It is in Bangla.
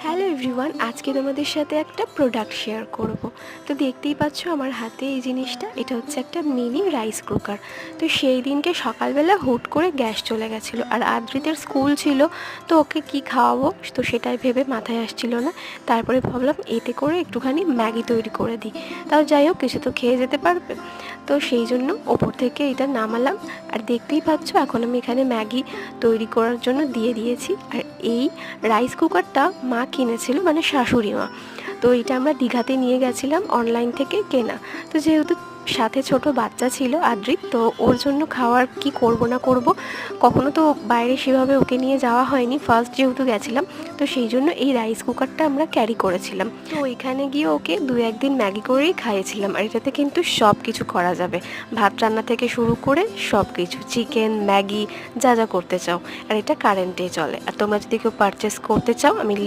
হ্যালো এভরিওয়ান, আজকে তোমাদের সাথে একটা প্রোডাক্ট শেয়ার করব। তো দেখতেই পাচ্ছ আমার হাতে এই জিনিসটা, এটা হচ্ছে একটা মিনি রাইস কুকার। তো সেই দিনকে সকালবেলা হুট করে গ্যাস চলে গেছিলো, আর আদ্রিতের স্কুল ছিল, তো ওকে কি খাওয়াবো তো সেটাই ভেবে মাথায় আসছিল না। তারপরে ভাবলাম এতে করে একটুখানি ম্যাগি তৈরি করে দিই, তাও যাই হোক কিছু তো খেয়ে যেতে পারবে। তো সেই জন্য ওপর থেকে এটা নামালাম, আর দেখতেই পাচ্ছ এখন আমি এখানে ম্যাগি তৈরি করার জন্য দিয়ে দিয়েছি। আর এই রাইস কুকারটা মা কিনেছিল, মানে শাশুড়ি মা। তো এটা আমরা দীঘাতে নিয়ে গেছিলাম অনলাইন থেকে কেনা। তো যেহেতু সাথে ছোট বাচ্চা ছিল আদ্রিক, তো ওর জন্য খাওয়ার কি করব না করব, কখনো তো বাইরে সেভাবে ওকে নিয়ে যাওয়া হয়নি, ফার্স্ট যেহেতু গেছিলাম। তো সেই জন্য এই রাইস কুকারটা আমরা ক্যারি করেছিলাম। তো ওইখানে গিয়ে ওকে 2-1 দিন ম্যাগি করেই খাইয়েছিলাম। আর এটাতে কিন্তু সব কিছু করা যাবে, ভাত রান্না থেকে শুরু করে সব কিছু, চিকেন, ম্যাগি, যা যা করতে চাও। আর এটা কারেন্টে চলে। আর তোমরা যদি কেউ পারচেস করতে চাও, আমি